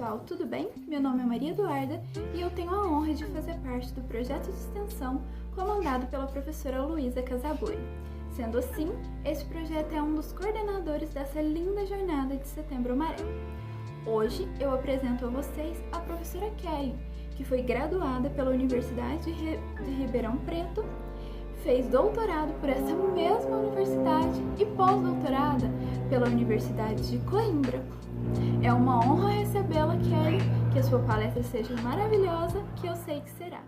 pessoal, tudo bem? Meu nome é Maria Eduarda e eu tenho a honra de fazer parte do projeto de extensão comandado pela professora Luísa Casaburi. Sendo assim, este projeto é um dos coordenadores dessa linda jornada de Setembro Amarelo. Hoje eu apresento a vocês a professora Kelly, que foi graduada pela Universidade de Ribeirão Preto, fez doutorado por essa mesma universidade e pós-doutorada pela Universidade de Coimbra. É uma honra recebê-la, Kelly, que a sua palestra seja maravilhosa, que eu sei que será.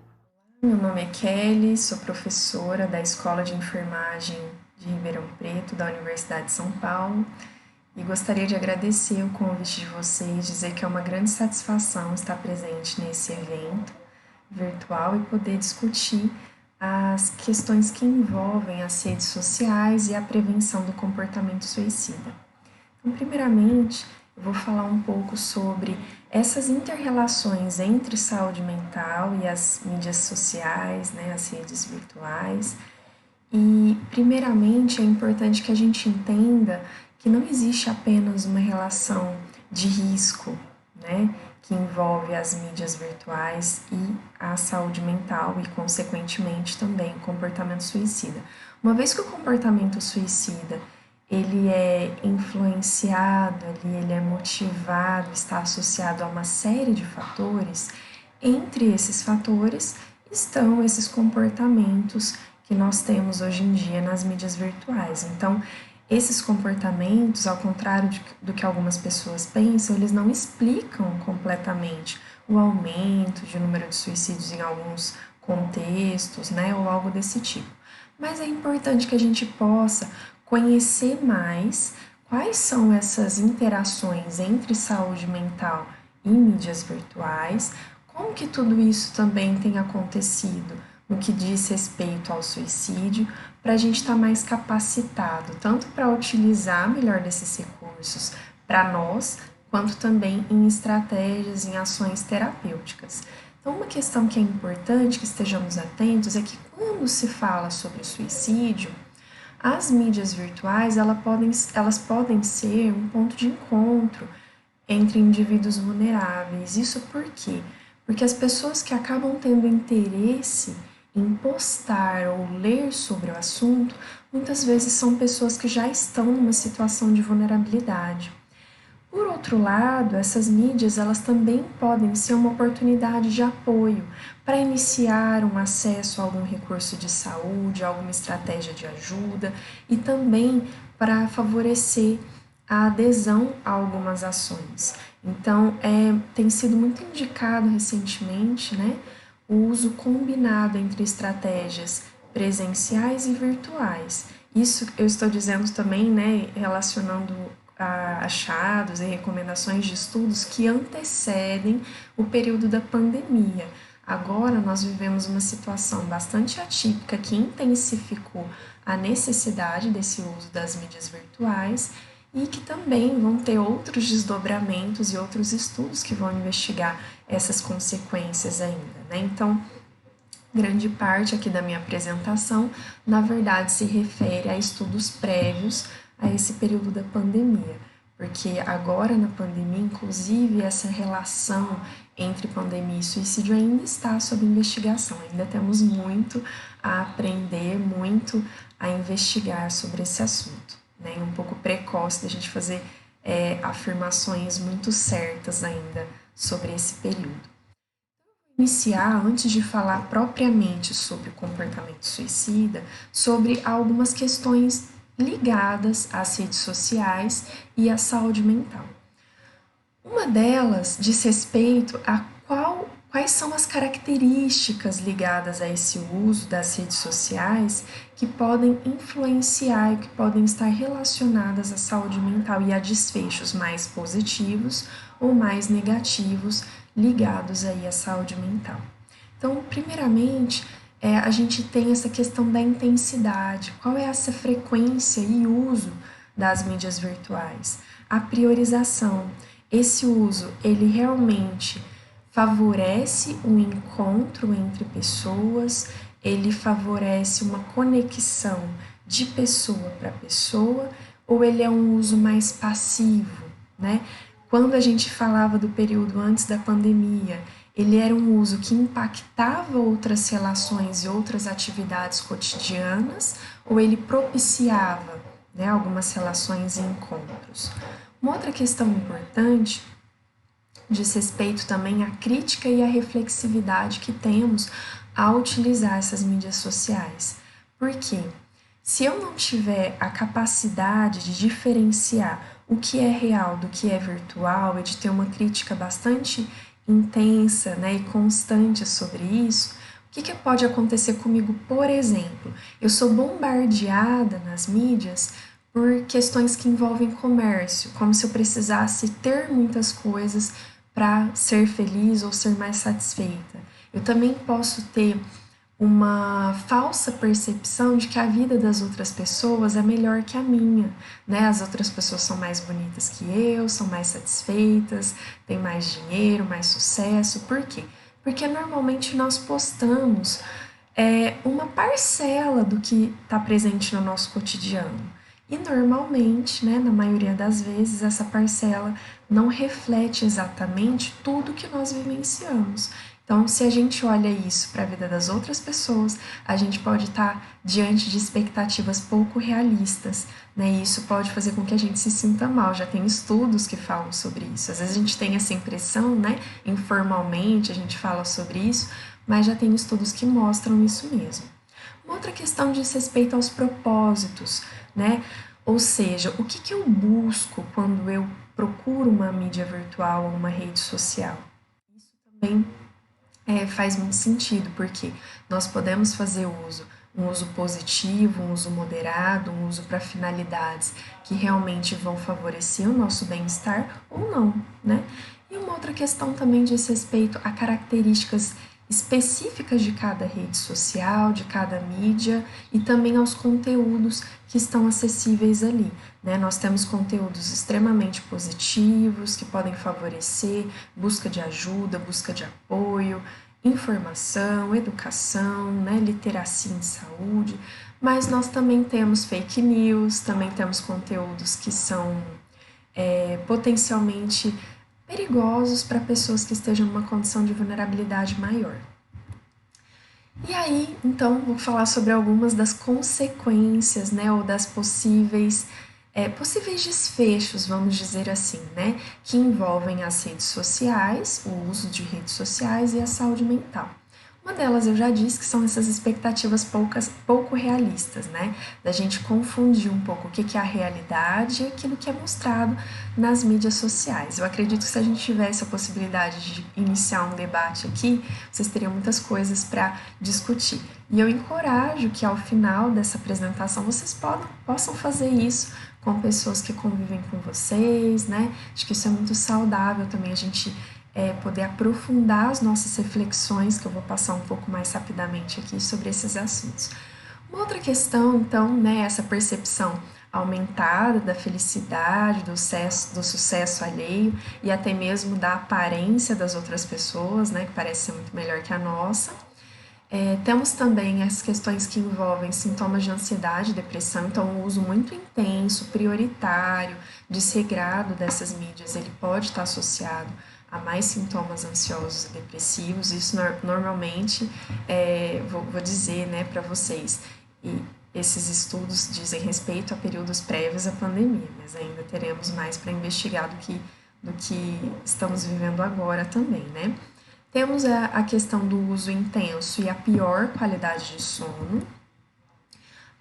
Meu nome é Kelly, sou professora da Escola de Enfermagem de Ribeirão Preto, da Universidade de São Paulo, e gostaria de agradecer o convite de vocês, dizer que é uma grande satisfação estar presente nesse evento virtual e poder discutir as questões que envolvem as redes sociais e a prevenção do comportamento suicida. Então, primeiramente, eu vou falar um pouco sobre essas inter-relações entre saúde mental e as mídias sociais, as redes virtuais. E, primeiramente, é importante que a gente entenda que não existe apenas uma relação de risco, que envolve as mídias virtuais e a saúde mental e, consequentemente, também o comportamento suicida. Uma vez que o comportamento suicida ele é influenciado, ele é motivado, está associado a uma série de fatores. Entre esses fatores estão esses comportamentos que nós temos hoje em dia nas mídias virtuais. Então, esses comportamentos, ao contrário do que algumas pessoas pensam, eles não explicam completamente o aumento de número de suicídios em alguns contextos, ou algo desse tipo. Mas é importante que a gente possa conhecer mais quais são essas interações entre saúde mental e mídias virtuais, como que tudo isso também tem acontecido no que diz respeito ao suicídio, para a gente estar mais capacitado, tanto para utilizar melhor desses recursos para nós, quanto também em estratégias, em ações terapêuticas. Então, uma questão que é importante que estejamos atentos é que quando se fala sobre o suicídio, as mídias virtuais elas podem ser um ponto de encontro entre indivíduos vulneráveis. Isso por quê? Porque as pessoas que acabam tendo interesse em postar ou ler sobre o assunto, muitas vezes são pessoas que já estão numa situação de vulnerabilidade. Por outro lado, essas mídias elas também podem ser uma oportunidade de apoio para iniciar um acesso a algum recurso de saúde, alguma estratégia de ajuda e também para favorecer a adesão a algumas ações. Então, tem sido muito indicado recentemente, o uso combinado entre estratégias presenciais e virtuais. Isso eu estou dizendo também, relacionando achados e recomendações de estudos que antecedem o período da pandemia. Agora nós vivemos uma situação bastante atípica que intensificou a necessidade desse uso das mídias virtuais e que também vão ter outros desdobramentos e outros estudos que vão investigar essas consequências ainda, Então, grande parte aqui da minha apresentação, na verdade, se refere a estudos prévios a esse período da pandemia, porque agora na pandemia, inclusive, essa relação entre pandemia e suicídio ainda está sob investigação, ainda temos muito a aprender, muito a investigar sobre esse assunto, Um pouco precoce da gente fazer afirmações muito certas ainda sobre esse período. Iniciar, antes de falar propriamente sobre o comportamento suicida, sobre algumas questões ligadas às redes sociais e à saúde mental. Uma delas diz respeito a quais são as características ligadas a esse uso das redes sociais que podem influenciar e que podem estar relacionadas à saúde mental e a desfechos mais positivos ou mais negativos ligados aí à saúde mental. Então, primeiramente, a gente tem essa questão da intensidade, qual é essa frequência e uso das mídias virtuais. A priorização, esse uso, ele realmente favorece o encontro entre pessoas, ele favorece uma conexão de pessoa para pessoa, ou ele é um uso mais passivo, quando a gente falava do período antes da pandemia, ele era um uso que impactava outras relações e outras atividades cotidianas, ou ele propiciava, né, algumas relações e encontros? Uma outra questão importante diz respeito também à crítica e à reflexividade que temos ao utilizar essas mídias sociais. Por quê? Se eu não tiver a capacidade de diferenciar o que é real do que é virtual e de ter uma crítica bastante intensa, né, e constante sobre isso, o que pode acontecer comigo? Por exemplo, eu sou bombardeada nas mídias por questões que envolvem comércio, como se eu precisasse ter muitas coisas para ser feliz ou ser mais satisfeita. Eu também posso ter uma falsa percepção de que a vida das outras pessoas é melhor que a minha, né? As outras pessoas são mais bonitas que eu, são mais satisfeitas, têm mais dinheiro, mais sucesso. Por quê? Porque normalmente nós postamos uma parcela do que está presente no nosso cotidiano. E normalmente, né, na maioria das vezes, essa parcela não reflete exatamente tudo que nós vivenciamos. Então, se a gente olha isso para a vida das outras pessoas, a gente pode estar diante de expectativas pouco realistas, né? E isso pode fazer com que a gente se sinta mal. Já tem estudos que falam sobre isso. Às vezes a gente tem essa impressão, né? Informalmente a gente fala sobre isso, mas já tem estudos que mostram isso mesmo. Uma outra questão diz respeito aos propósitos, né? Ou seja, o que eu busco quando eu procuro uma mídia virtual ou uma rede social? Isso também faz muito sentido, porque nós podemos fazer um uso positivo, um uso moderado, um uso para finalidades que realmente vão favorecer o nosso bem-estar ou não, né? E uma outra questão também diz respeito a características específicas de cada rede social, de cada mídia e também aos conteúdos que estão acessíveis ali, né? Nós temos conteúdos extremamente positivos que podem favorecer busca de ajuda, busca de apoio, informação, educação, né? Literacia em saúde, mas nós também temos fake news, também temos conteúdos que são potencialmente perigosos para pessoas que estejam numa condição de vulnerabilidade maior. E aí, então, vou falar sobre algumas das consequências, né, ou das possíveis desfechos, vamos dizer assim, né, que envolvem as redes sociais, o uso de redes sociais e a saúde mental. Uma delas eu já disse que são essas expectativas pouco realistas, né? Da gente confundir um pouco o que é a realidade e aquilo que é mostrado nas mídias sociais. Eu acredito que se a gente tivesse a possibilidade de iniciar um debate aqui, vocês teriam muitas coisas para discutir. E eu encorajo que ao final dessa apresentação vocês possam fazer isso com pessoas que convivem com vocês, né? Acho que isso é muito saudável também, a gente poder aprofundar as nossas reflexões, que eu vou passar um pouco mais rapidamente aqui sobre esses assuntos. Uma outra questão, então, né, essa percepção aumentada da felicidade, do sucesso alheio e até mesmo da aparência das outras pessoas, né, que parece ser muito melhor que a nossa. Temos também as questões que envolvem sintomas de ansiedade e depressão, então o uso muito intenso, prioritário, desregrado dessas mídias, ele pode estar associado a mais sintomas ansiosos e depressivos. Isso normalmente, vou dizer, né, para vocês, e esses estudos dizem respeito a períodos prévios à pandemia, mas ainda teremos mais para investigar do que estamos vivendo agora também, né? Temos a questão do uso intenso e a pior qualidade de sono,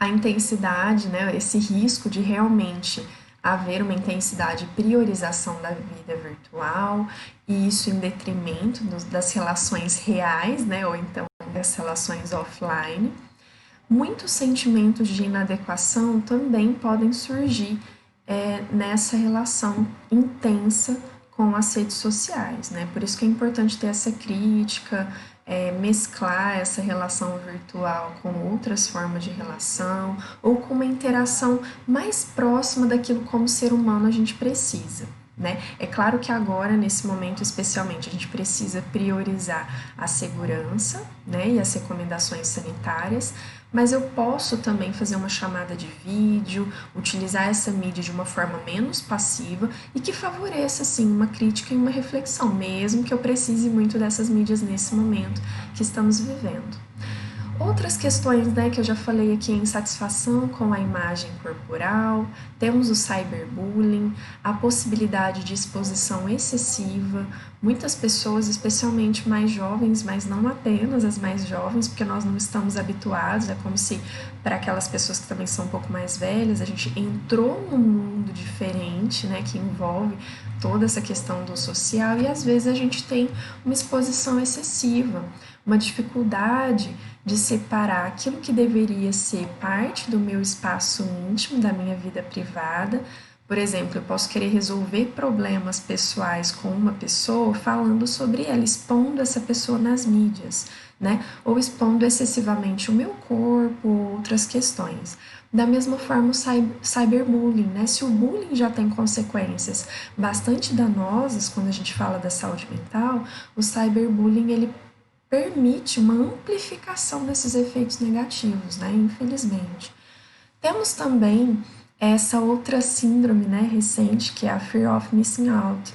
a intensidade, né, esse risco de realmente haver uma intensidade e priorização da vida virtual, e isso em detrimento das relações reais, né, ou então das relações offline. Muitos sentimentos de inadequação também podem surgir nessa relação intensa com as redes sociais, né? Por isso que é importante ter essa crítica, mesclar essa relação virtual com outras formas de relação ou com uma interação mais próxima daquilo como ser humano a gente precisa. né? É claro que agora, nesse momento especialmente, a gente precisa priorizar a segurança, né, e as recomendações sanitárias, mas eu posso também fazer uma chamada de vídeo, utilizar essa mídia de uma forma menos passiva e que favoreça, sim, uma crítica e uma reflexão, mesmo que eu precise muito dessas mídias nesse momento que estamos vivendo. Outras questões, né, que eu já falei aqui, insatisfação com a imagem corporal, temos o cyberbullying, a possibilidade de exposição excessiva. Muitas pessoas, especialmente mais jovens, mas não apenas as mais jovens, porque nós não estamos habituados, é como se para aquelas pessoas que também são um pouco mais velhas, a gente entrou num mundo diferente, né, que envolve toda essa questão do social e às vezes a gente tem uma exposição excessiva, uma dificuldade de separar aquilo que deveria ser parte do meu espaço íntimo, da minha vida privada. Por exemplo, eu posso querer resolver problemas pessoais com uma pessoa falando sobre ela, expondo essa pessoa nas mídias, né? Ou expondo excessivamente o meu corpo, outras questões. Da mesma forma, o cyberbullying, né? Se o bullying já tem consequências bastante danosas quando a gente fala da saúde mental, o cyberbullying, ele permite uma amplificação desses efeitos negativos, né? Infelizmente. Temos também essa outra síndrome, né, recente, que é a Fear of Missing Out.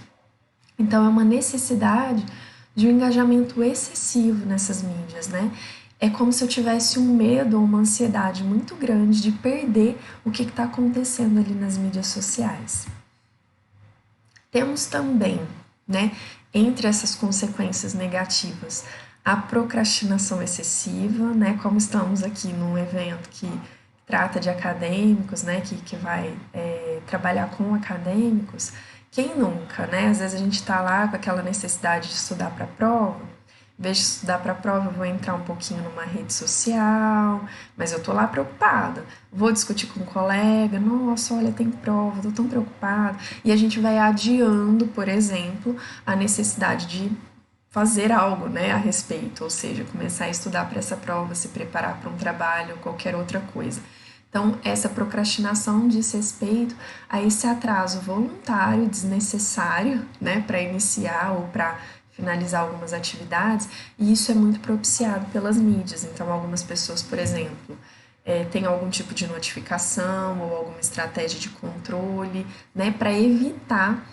Então, é uma necessidade de um engajamento excessivo nessas mídias, né? É como se eu tivesse um medo ou uma ansiedade muito grande de perder o que está acontecendo ali nas mídias sociais. Temos também, né, entre essas consequências negativas, a procrastinação excessiva, né? Como estamos aqui num evento que trata de acadêmicos, né? Que vai trabalhar com acadêmicos, quem nunca, né? Às vezes a gente está lá com aquela necessidade de estudar para a prova, em vez de estudar para a prova, eu vou entrar um pouquinho numa rede social, mas eu tô lá preocupada. Vou discutir com um colega, nossa, olha, tem prova, tô tão preocupada. E a gente vai adiando, por exemplo, a necessidade de fazer algo, né, a respeito, ou seja, começar a estudar para essa prova, se preparar para um trabalho ou qualquer outra coisa. Então, essa procrastinação diz respeito a esse atraso voluntário, desnecessário, né, para iniciar ou para finalizar algumas atividades, e isso é muito propiciado pelas mídias. Então, algumas pessoas, por exemplo, têm algum tipo de notificação ou alguma estratégia de controle, né, para evitar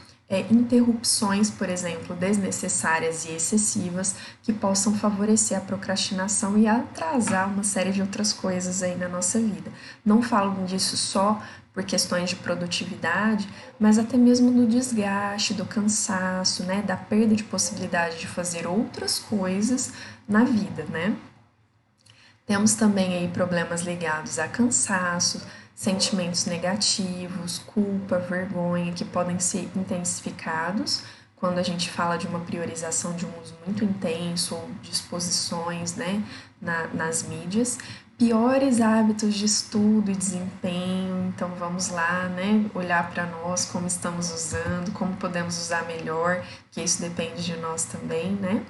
interrupções, por exemplo, desnecessárias e excessivas que possam favorecer a procrastinação e atrasar uma série de outras coisas aí na nossa vida. Não falo disso só por questões de produtividade, mas até mesmo do desgaste, do cansaço, né, da perda de possibilidade de fazer outras coisas na vida, né? Temos também aí problemas ligados a cansaço, sentimentos negativos, culpa, vergonha, que podem ser intensificados quando a gente fala de uma priorização de um uso muito intenso ou de exposições, né, nas mídias. Piores hábitos de estudo e desempenho, então vamos lá, né, olhar para nós, como estamos usando, como podemos usar melhor, que isso depende de nós também, né?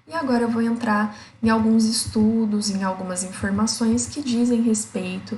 E agora eu vou entrar em alguns estudos, em algumas informações que dizem respeito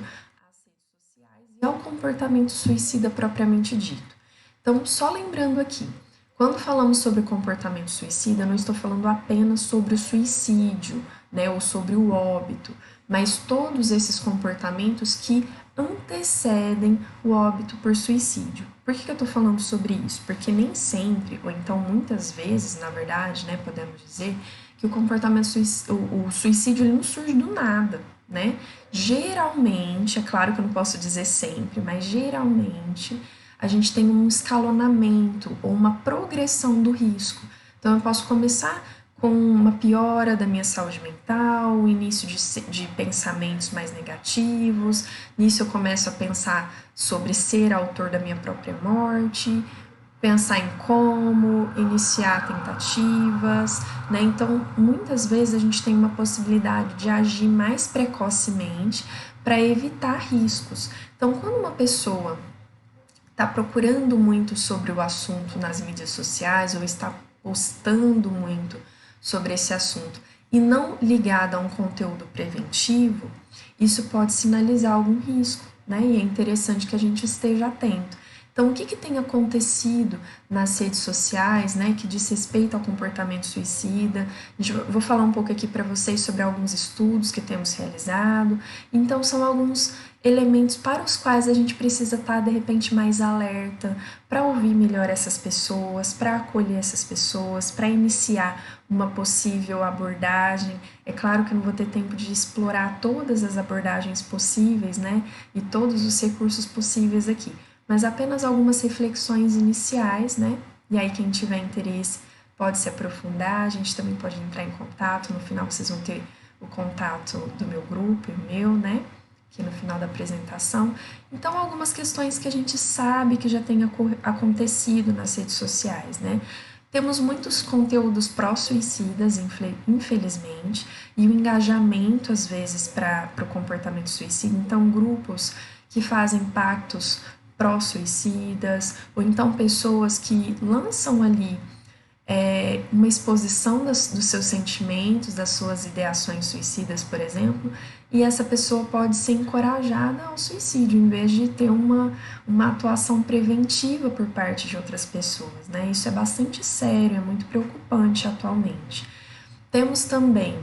e ao comportamento suicida propriamente dito. Então, só lembrando aqui, quando falamos sobre comportamento suicida, não estou falando apenas sobre o suicídio, né, ou sobre o óbito, mas todos esses comportamentos que antecedem o óbito por suicídio. Por que eu estou falando sobre isso? Porque nem sempre, ou então muitas vezes, na verdade, né, podemos dizer que o comportamento o suicídio ele não surge do nada, né? Geralmente, é claro que eu não posso dizer sempre, mas geralmente a gente tem um escalonamento ou uma progressão do risco. Então, eu posso começar com uma piora da minha saúde mental, o início de pensamentos mais negativos, nisso eu começo a pensar sobre ser autor da minha própria morte, pensar em como iniciar tentativas, né? Então, muitas vezes a gente tem uma possibilidade de agir mais precocemente para evitar riscos. Então, quando uma pessoa está procurando muito sobre o assunto nas mídias sociais ou está postando muito sobre esse assunto e não ligada a um conteúdo preventivo, isso pode sinalizar algum risco, né? E é interessante que a gente esteja atento. Então, o que tem acontecido nas redes sociais, né, que diz respeito ao comportamento suicida? Vou falar um pouco aqui para vocês sobre alguns estudos que temos realizado. Então, são alguns elementos para os quais a gente precisa estar, de repente, mais alerta, para ouvir melhor essas pessoas, para acolher essas pessoas, para iniciar uma possível abordagem. É claro que eu não vou ter tempo de explorar todas as abordagens possíveis, né, e todos os recursos possíveis aqui, mas apenas algumas reflexões iniciais, né? E aí quem tiver interesse pode se aprofundar, a gente também pode entrar em contato, no final vocês vão ter o contato do meu grupo e o meu, né? Aqui no final da apresentação. Então, algumas questões que a gente sabe que já tem acontecido nas redes sociais, né? Temos muitos conteúdos pró-suicidas, infelizmente, e o engajamento, às vezes, para o comportamento suicida. Então, grupos que fazem pactos pró-suicidas, ou então pessoas que lançam ali uma exposição dos seus sentimentos, das suas ideações suicidas, por exemplo, e essa pessoa pode ser encorajada ao suicídio, em vez de ter uma atuação preventiva por parte de outras pessoas, né? Isso é bastante sério, é muito preocupante atualmente. Temos também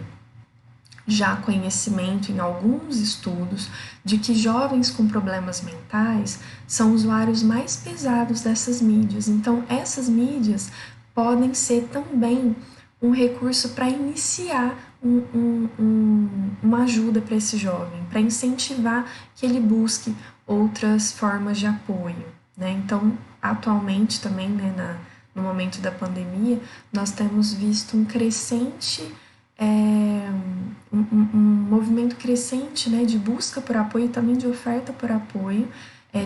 já conhecimento em alguns estudos de que jovens com problemas mentais são usuários mais pesados dessas mídias. Então, essas mídias podem ser também um recurso para iniciar uma ajuda para esse jovem, para incentivar que ele busque outras formas de apoio, né? Então, atualmente também, né, no momento da pandemia, nós temos visto um crescente um movimento crescente, né, de busca por apoio e também de oferta por apoio,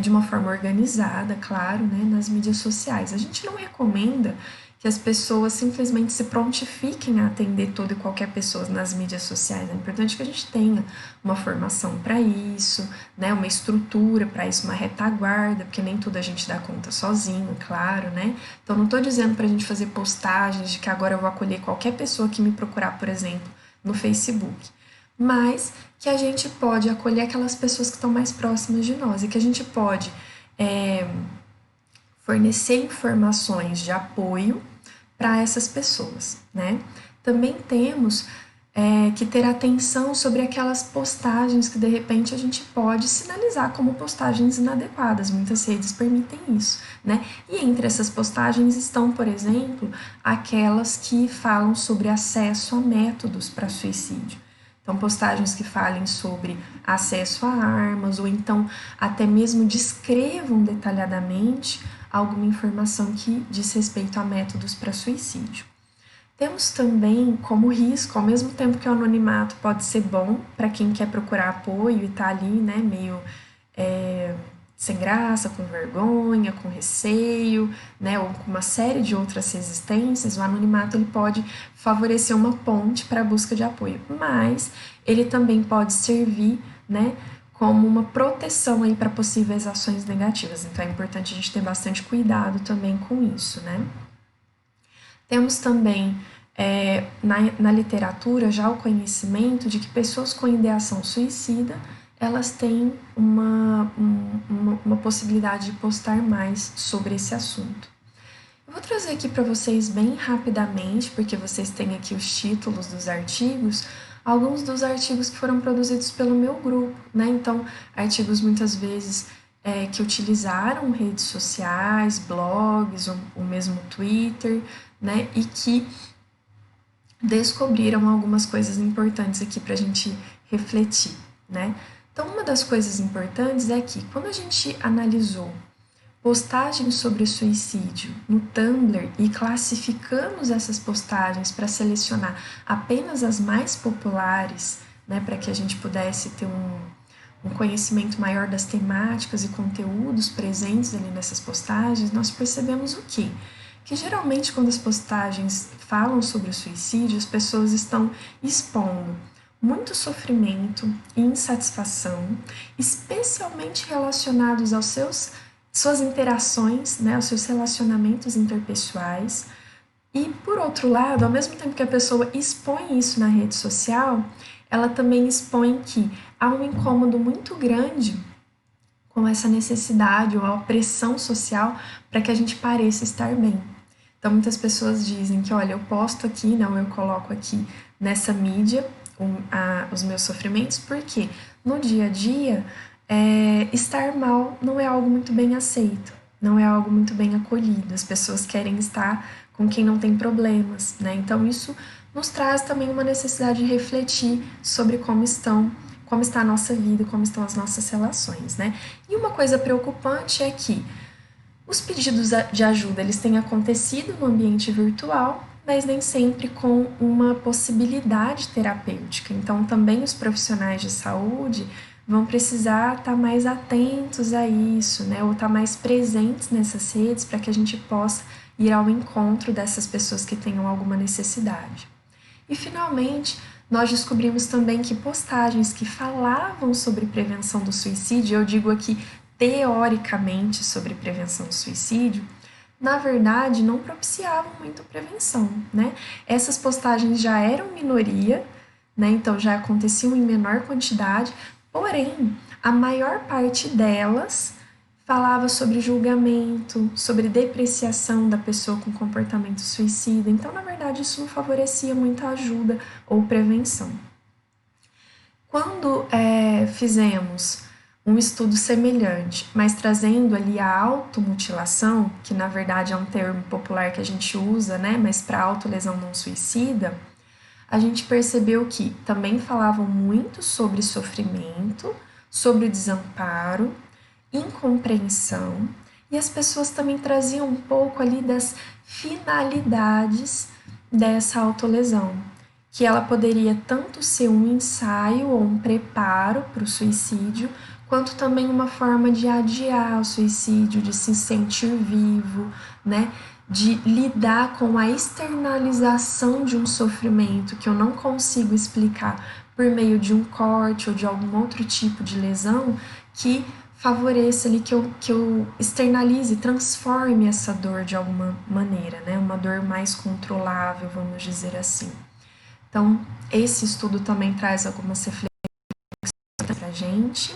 de uma forma organizada, claro, né, nas mídias sociais. A gente não recomenda que as pessoas simplesmente se prontifiquem a atender toda e qualquer pessoa nas mídias sociais. É importante que a gente tenha uma formação para isso, né, uma estrutura para isso, uma retaguarda, porque nem tudo a gente dá conta sozinho, claro, né? Então, não estou dizendo para a gente fazer postagens de que agora eu vou acolher qualquer pessoa que me procurar, por exemplo, no Facebook, mas que a gente pode acolher aquelas pessoas que estão mais próximas de nós e que a gente pode fornecer informações de apoio para essas pessoas, né? Também temos que ter atenção sobre aquelas postagens que de repente a gente pode sinalizar como postagens inadequadas. Muitas redes permitem isso, né? E entre essas postagens estão, por exemplo, aquelas que falam sobre acesso a métodos para suicídio. Então, postagens que falem sobre acesso a armas, ou então até mesmo descrevam detalhadamente alguma informação que diz respeito a métodos para suicídio. Temos também como risco, ao mesmo tempo que o anonimato pode ser bom para quem quer procurar apoio e está ali, né, meio sem graça, com vergonha, com receio, né, ou com uma série de outras resistências, o anonimato ele pode favorecer uma ponte para a busca de apoio, mas ele também pode servir, né, como uma proteção aí para possíveis ações negativas. Então é importante a gente ter bastante cuidado também com isso, né? Temos também na literatura já o conhecimento de que pessoas com ideação suicida elas têm uma possibilidade de postar mais sobre esse assunto. Eu vou trazer aqui para vocês bem rapidamente, porque vocês têm aqui os títulos dos artigos, alguns dos artigos que foram produzidos pelo meu grupo, né? Então, artigos muitas vezes que utilizaram redes sociais, blogs, o mesmo Twitter, né? E que descobriram algumas coisas importantes aqui para a gente refletir, né? Então, uma das coisas importantes é que quando a gente analisou postagens sobre suicídio no Tumblr e classificamos essas postagens para selecionar apenas as mais populares, né, para que a gente pudesse ter um conhecimento maior das temáticas e conteúdos presentes ali nessas postagens, nós percebemos o quê? Que geralmente quando as postagens falam sobre o suicídio, as pessoas estão expondo muito sofrimento e insatisfação, especialmente relacionados aos suas interações, né, aos seus relacionamentos interpessoais. E, por outro lado, ao mesmo tempo que a pessoa expõe isso na rede social, ela também expõe que há um incômodo muito grande com essa necessidade ou a pressão social para que a gente pareça estar bem. Então, muitas pessoas dizem que, olha, eu posto aqui, não, eu coloco aqui nessa mídia os meus sofrimentos, porque no dia a dia, estar mal não é algo muito bem aceito, não é algo muito bem acolhido. As pessoas querem estar com quem não tem problemas, né? Então, isso nos traz também uma necessidade de refletir sobre como está a nossa vida, como estão as nossas relações, né? E uma coisa preocupante é que os pedidos de ajuda, eles têm acontecido no ambiente virtual, mas nem sempre com uma possibilidade terapêutica. Então, também os profissionais de saúde vão precisar estar mais atentos a isso, né? Ou estar mais presentes nessas redes para que a gente possa ir ao encontro dessas pessoas que tenham alguma necessidade. E, finalmente, nós descobrimos também que postagens que falavam sobre prevenção do suicídio, eu digo aqui teoricamente sobre prevenção do suicídio, na verdade não propiciavam muito prevenção, né? Essas postagens já eram minoria, né? Então já aconteciam em menor quantidade, porém a maior parte delas falava sobre julgamento, sobre depreciação da pessoa com comportamento suicida. Então, na verdade, isso não favorecia muito a ajuda ou prevenção. Quando fizemos um estudo semelhante, mas trazendo ali a automutilação, que na verdade é um termo popular que a gente usa, né, mas para autolesão não suicida, a gente percebeu que também falavam muito sobre sofrimento, sobre desamparo, incompreensão, e as pessoas também traziam um pouco ali das finalidades dessa autolesão, que ela poderia tanto ser um ensaio ou um preparo para o suicídio, quanto também uma forma de adiar o suicídio, de se sentir vivo, né? De lidar com a externalização de um sofrimento que eu não consigo explicar por meio de um corte ou de algum outro tipo de lesão que favoreça ali que eu externalize, transforme essa dor de alguma maneira, né? Uma dor mais controlável, vamos dizer assim. Então, esse estudo também traz algumas reflexões para a gente.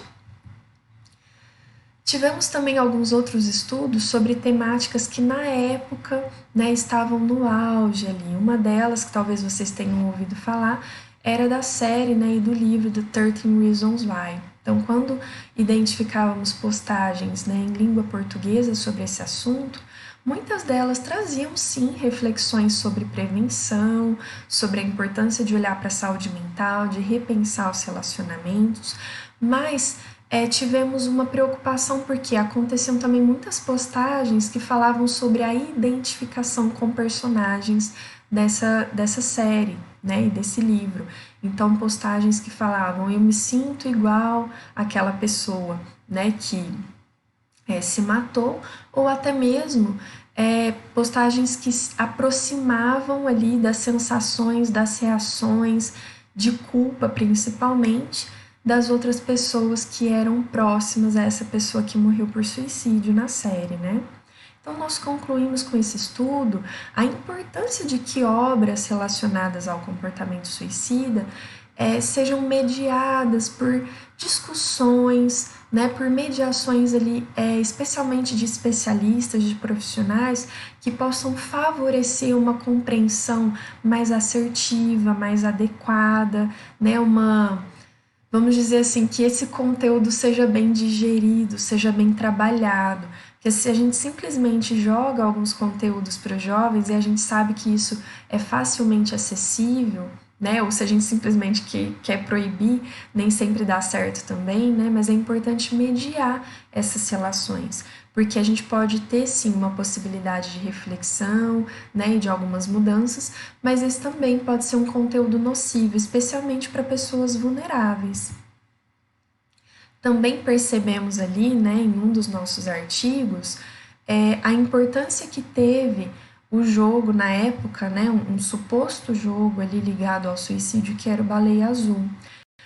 Tivemos também alguns outros estudos sobre temáticas que na época, né, estavam no auge ali. Uma delas, que talvez vocês tenham ouvido falar, era da série, né, e do livro The 13 Reasons Why. Então, quando identificávamos postagens, né, em língua portuguesa sobre esse assunto, muitas delas traziam sim reflexões sobre prevenção, sobre a importância de olhar para a saúde mental, de repensar os relacionamentos, mas tivemos uma preocupação porque aconteciam também muitas postagens que falavam sobre a identificação com personagens dessa série, né, e desse livro. Então, postagens que falavam, eu me sinto igual àquela pessoa, né, que se matou, ou até mesmo postagens que aproximavam ali das sensações, das reações de culpa, principalmente, das outras pessoas que eram próximas a essa pessoa que morreu por suicídio na série, né? Então, nós concluímos com esse estudo a importância de que obras relacionadas ao comportamento suicida sejam mediadas por discussões, né, por mediações ali, especialmente de especialistas, de profissionais, que possam favorecer uma compreensão mais assertiva, mais adequada, né, vamos dizer assim, que esse conteúdo seja bem digerido, seja bem trabalhado. Porque se a gente simplesmente joga alguns conteúdos para os jovens e a gente sabe que isso é facilmente acessível, né? Ou se a gente simplesmente quer proibir, nem sempre dá certo também, né? Mas é importante mediar essas relações, porque a gente pode ter sim uma possibilidade de reflexão, né, e de algumas mudanças, mas esse também pode ser um conteúdo nocivo, especialmente para pessoas vulneráveis. Também percebemos ali, né, em um dos nossos artigos, a importância que teve o jogo na época, né, um suposto jogo ali ligado ao suicídio, que era o Baleia Azul.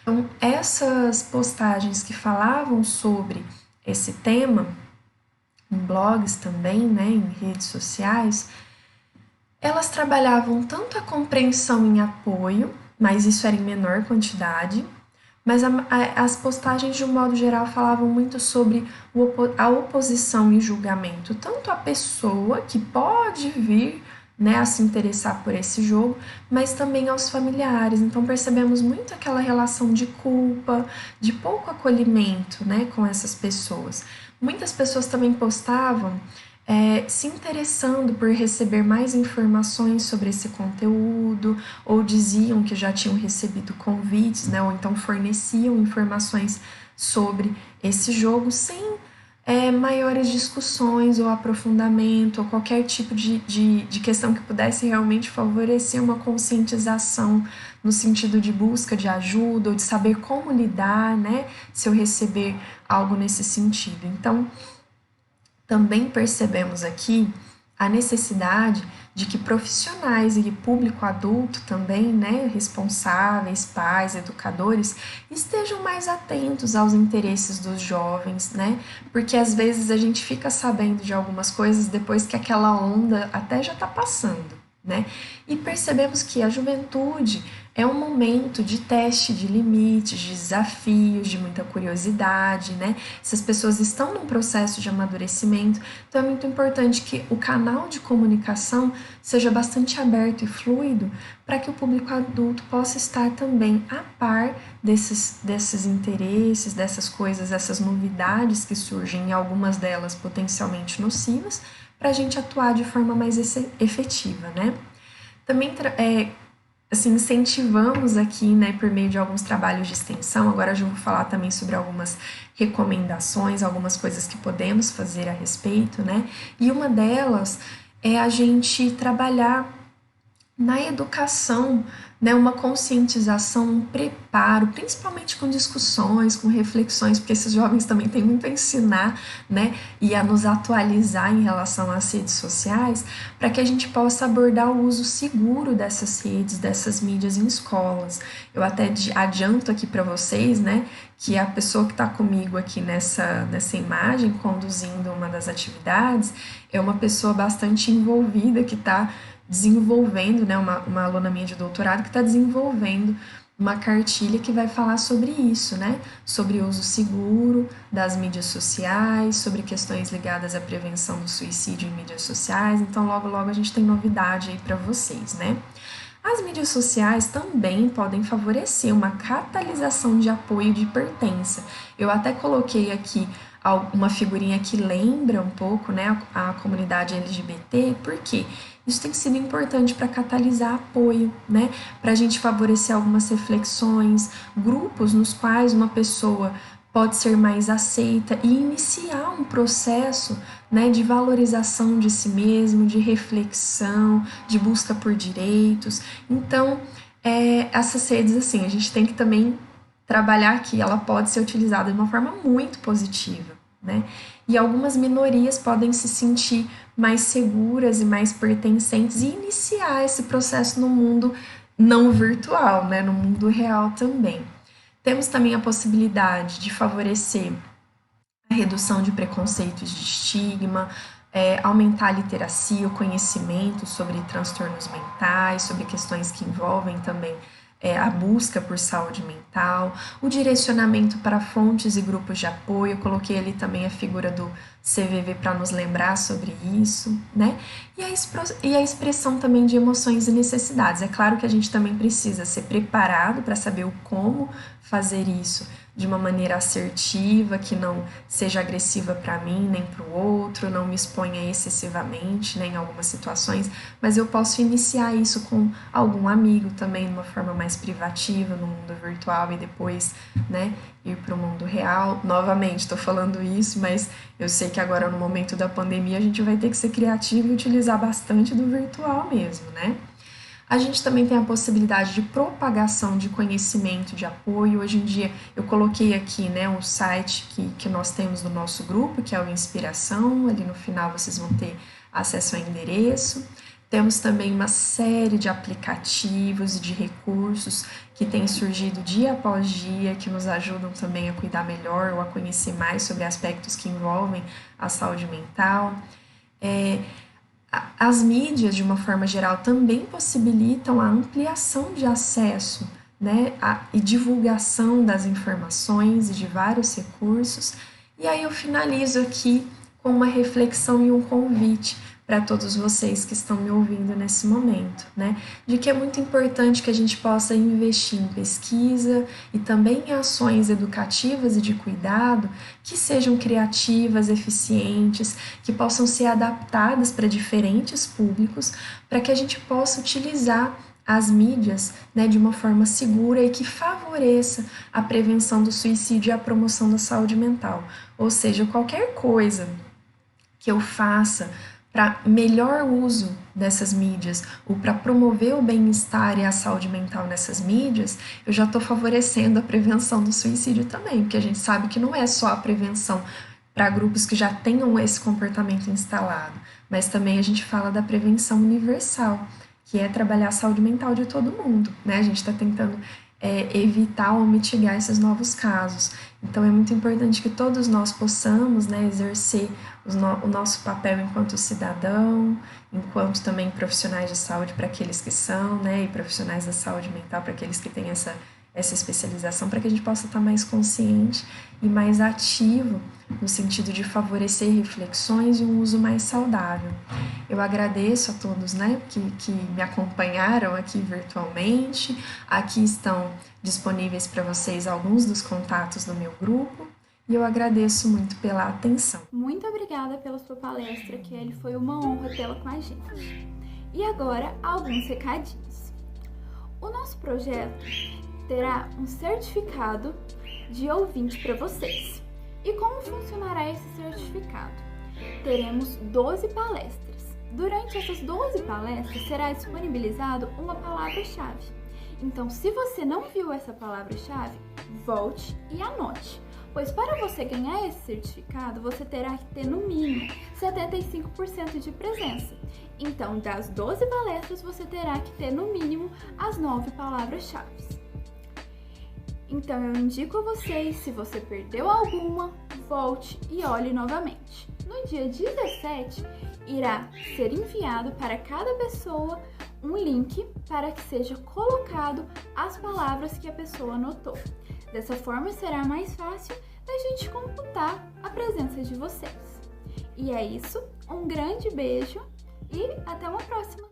Então, essas postagens que falavam sobre esse tema, em blogs também, né, em redes sociais, elas trabalhavam tanto a compreensão em apoio, mas isso era em menor quantidade, mas as postagens, de um modo geral, falavam muito sobre a oposição e julgamento, tanto a pessoa que pode vir, né, a se interessar por esse jogo, mas também aos familiares. Então percebemos muito aquela relação de culpa, de pouco acolhimento, né, com essas pessoas. Muitas pessoas também postavam se interessando por receber mais informações sobre esse conteúdo, ou diziam que já tinham recebido convites, né, ou então forneciam informações sobre esse jogo sem maiores discussões ou aprofundamento, ou qualquer tipo de questão que pudesse realmente favorecer uma conscientização no sentido de busca de ajuda, ou de saber como lidar, né, se eu receber algo nesse sentido. Então, também percebemos aqui a necessidade de que profissionais e público adulto também, né, responsáveis, pais, educadores, estejam mais atentos aos interesses dos jovens, né, porque às vezes a gente fica sabendo de algumas coisas depois que aquela onda até já está passando, né, e percebemos que a juventude é um momento de teste de limites, de desafios, de muita curiosidade, né? Essas pessoas estão num processo de amadurecimento, então é muito importante que o canal de comunicação seja bastante aberto e fluido para que o público adulto possa estar também a par desses interesses, dessas coisas, essas novidades que surgem, e algumas delas potencialmente nocivas, para a gente atuar de forma mais efetiva, né? Também assim, incentivamos aqui, né, por meio de alguns trabalhos de extensão. Agora eu já vou falar também sobre algumas recomendações, algumas coisas que podemos fazer a respeito, né? E uma delas é a gente trabalhar na educação, né, uma conscientização, um preparo, principalmente com discussões, com reflexões, porque esses jovens também têm muito a ensinar, né, e a nos atualizar em relação às redes sociais, para que a gente possa abordar o uso seguro dessas redes, dessas mídias em escolas. Eu até adianto aqui para vocês, né, que a pessoa que está comigo aqui nessa imagem, conduzindo uma das atividades, é uma pessoa bastante envolvida, que está desenvolvendo, né, uma aluna minha de doutorado que está desenvolvendo uma cartilha que vai falar sobre isso, né, sobre o uso seguro das mídias sociais, sobre questões ligadas à prevenção do suicídio em mídias sociais. Então, logo, logo a gente tem novidade aí para vocês, né. As mídias sociais também podem favorecer uma catalisação de apoio de pertença. Eu até coloquei aqui uma figurinha que lembra um pouco, né, a comunidade LGBT, porque isso tem sido importante para catalisar apoio, né, para a gente favorecer algumas reflexões, grupos nos quais uma pessoa pode ser mais aceita e iniciar um processo, né, de valorização de si mesmo, de reflexão, de busca por direitos. Então, essas redes, assim, a gente tem que também trabalhar que ela pode ser utilizada de uma forma muito positiva, né? E algumas minorias podem se sentir mais seguras e mais pertencentes e iniciar esse processo no mundo não virtual, né? No mundo real também. Temos também a possibilidade de favorecer a redução de preconceitos de estigma, aumentar a literacia, o conhecimento sobre transtornos mentais, sobre questões que envolvem também a busca por saúde mental, o direcionamento para fontes e grupos de apoio. Eu coloquei ali também a figura do CVV para nos lembrar sobre isso, né? E a expressão também de emoções e necessidades. É claro que a gente também precisa ser preparado para saber o como fazer isso de uma maneira assertiva, que não seja agressiva para mim nem para o outro, não me exponha excessivamente, né, em algumas situações, mas eu posso iniciar isso com algum amigo também, de uma forma mais privativa, no mundo virtual, e depois, né, ir para o mundo real. Novamente, estou falando isso, mas eu sei que agora, no momento da pandemia, a gente vai ter que ser criativo e utilizar bastante do virtual mesmo, né? A gente também tem a possibilidade de propagação de conhecimento, de apoio. Hoje em dia, eu coloquei aqui, né, um site que nós temos no nosso grupo, que é o Inspiração. Ali no final vocês vão ter acesso ao endereço. Temos também uma série de aplicativos e de recursos que têm surgido dia após dia, que nos ajudam também a cuidar melhor ou a conhecer mais sobre aspectos que envolvem a saúde mental. As mídias, de uma forma geral, também possibilitam a ampliação de acesso, né, e divulgação das informações e de vários recursos. E aí eu finalizo aqui com uma reflexão e um convite para todos vocês que estão me ouvindo nesse momento, né? De que é muito importante que a gente possa investir em pesquisa e também em ações educativas e de cuidado que sejam criativas, eficientes, que possam ser adaptadas para diferentes públicos, para que a gente possa utilizar as mídias, né, de uma forma segura e que favoreça a prevenção do suicídio e a promoção da saúde mental. Ou seja, qualquer coisa que eu faça para melhor uso dessas mídias ou para promover o bem-estar e a saúde mental nessas mídias, eu já estou favorecendo a prevenção do suicídio também, porque a gente sabe que não é só a prevenção para grupos que já tenham esse comportamento instalado, mas também a gente fala da prevenção universal, que é trabalhar a saúde mental de todo mundo, né? A gente está tentando evitar ou mitigar esses novos casos. Então é muito importante que todos nós possamos, né, exercer o nosso papel enquanto cidadão, enquanto também profissionais de saúde para aqueles que são, né, e profissionais da saúde mental para aqueles que têm essa especialização, para que a gente possa estar mais consciente e mais ativo no sentido de favorecer reflexões e um uso mais saudável. Eu agradeço a todos, né, que me acompanharam aqui virtualmente. Aqui estão disponíveis para vocês alguns dos contatos do meu grupo e eu agradeço muito pela atenção. Muito obrigada pela sua palestra, Kelly. Foi uma honra tê-la com a gente. E agora, alguns recadinhos. O nosso projeto terá um certificado de ouvinte para vocês. E como funcionará esse certificado? Teremos 12 palestras. Durante essas 12 palestras será disponibilizado uma palavra-chave. Então, se você não viu essa palavra-chave, volte e anote. Pois para você ganhar esse certificado, você terá que ter no mínimo 75% de presença. Então, das 12 palestras, você terá que ter no mínimo as 9 palavras-chave. Então, eu indico a vocês, se você perdeu alguma, volte e olhe novamente. No dia 17, irá ser enviado para cada pessoa um link para que seja colocado as palavras que a pessoa anotou. Dessa forma, será mais fácil da gente computar a presença de vocês. E é isso, um grande beijo e até uma próxima!